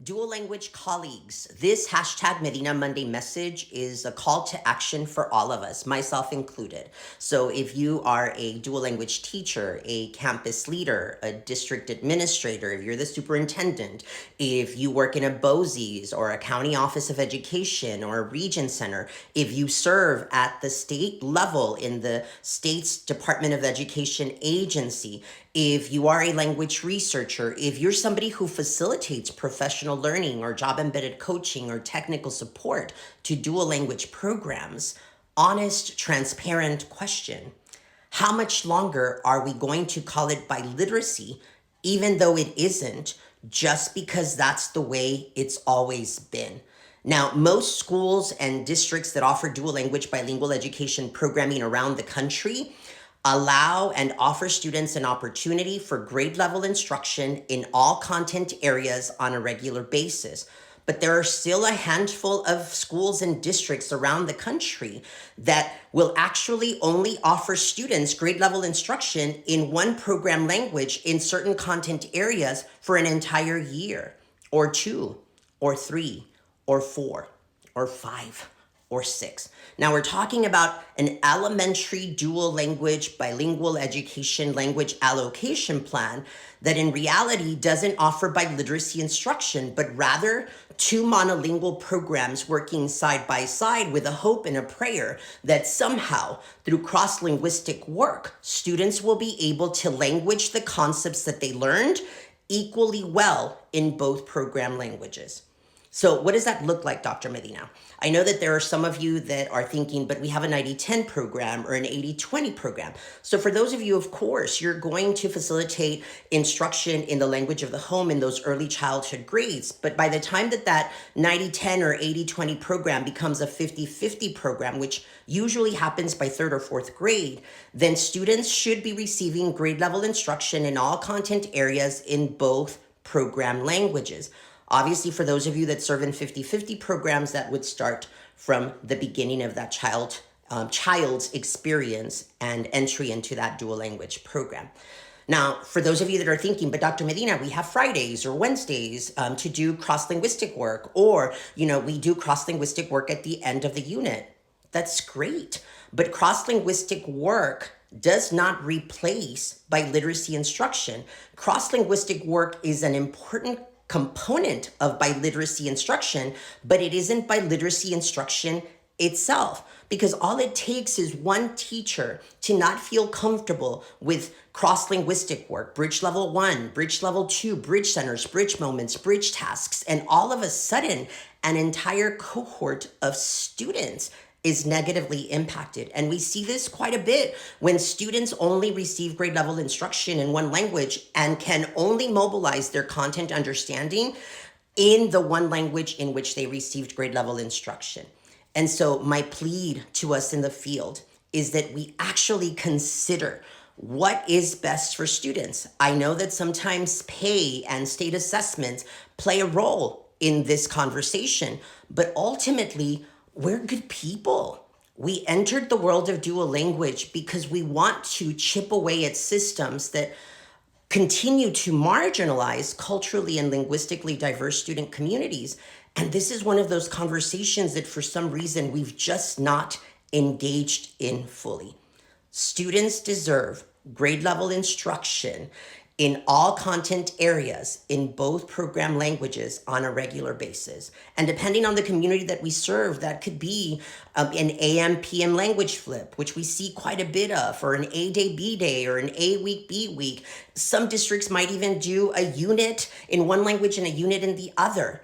Dual language colleagues, this hashtag Medina Monday message is a call to action for all of us, myself included. So if you are a dual language teacher, a campus leader, a district administrator, if you're the superintendent, if you work in a BOCES or a county office of education or a region center, if you serve at the state level in the state's Department of Education agency, if you are a language researcher, if you're somebody who facilitates professional learning or job-embedded coaching or technical support to dual language programs, honest, transparent question. How much longer are we going to call it biliteracy, even though it isn't, just because that's the way it's always been? Now, most schools and districts that offer dual language bilingual education programming around the country allow and offer students an opportunity for grade level instruction in all content areas on a regular basis. But there are still a handful of schools and districts around the country that will actually only offer students grade level instruction in one program language in certain content areas for an entire year, or 2, or 3, or 4, or 5. Or 6. Now we're talking about an elementary dual language bilingual education language allocation plan that in reality doesn't offer biliteracy instruction, but rather two monolingual programs working side by side with a hope and a prayer that somehow through cross-linguistic work, students will be able to language the concepts that they learned equally well in both program languages. So what does that look like, Dr. Medina? I know that there are some of you that are thinking, but we have a 90-10 program or an 80-20 program. So for those of you, of course, you're going to facilitate instruction in the language of the home in those early childhood grades. But by the time that that 90-10 or 80-20 program becomes a 50-50 program, which usually happens by 3rd or 4th grade, then students should be receiving grade level instruction in all content areas in both program languages. Obviously, for those of you that serve in 50-50 programs, that would start from the beginning of that child's experience and entry into that dual language program. Now, for those of you that are thinking, but Dr. Medina, we have Fridays or Wednesdays to do cross-linguistic work, or, we do cross-linguistic work at the end of the unit. That's great. But cross-linguistic work does not replace biliteracy instruction. Cross-linguistic work is an important component of biliteracy instruction, but it isn't biliteracy instruction itself, because all it takes is one teacher to not feel comfortable with cross-linguistic work, bridge level 1, bridge level 2, bridge centers, bridge moments, bridge tasks, and all of a sudden, an entire cohort of students is negatively impacted. And we see this quite a bit when students only receive grade level instruction in one language and can only mobilize their content understanding in the one language in which they received grade level instruction. And so my plea to us in the field is that we actually consider what is best for students. I know that sometimes pay and state assessments play a role in this conversation, but ultimately, we're good people. We entered the world of dual language because we want to chip away at systems that continue to marginalize culturally and linguistically diverse student communities. And this is one of those conversations that for some reason we've just not engaged in fully. Students deserve grade level instruction in all content areas in both program languages on a regular basis. And depending on the community that we serve, that could be an AM-PM language flip, which we see quite a bit of, or an A-Day, B-Day, or an A-Week, B-Week. Some districts might even do a unit in one language and a unit in the other.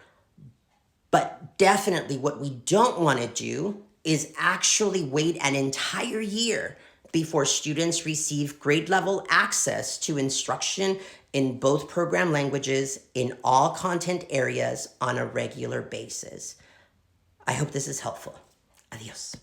But definitely what we don't want to do is actually wait an entire year before students receive grade level access to instruction in both program languages in all content areas on a regular basis. I hope this is helpful. Adios.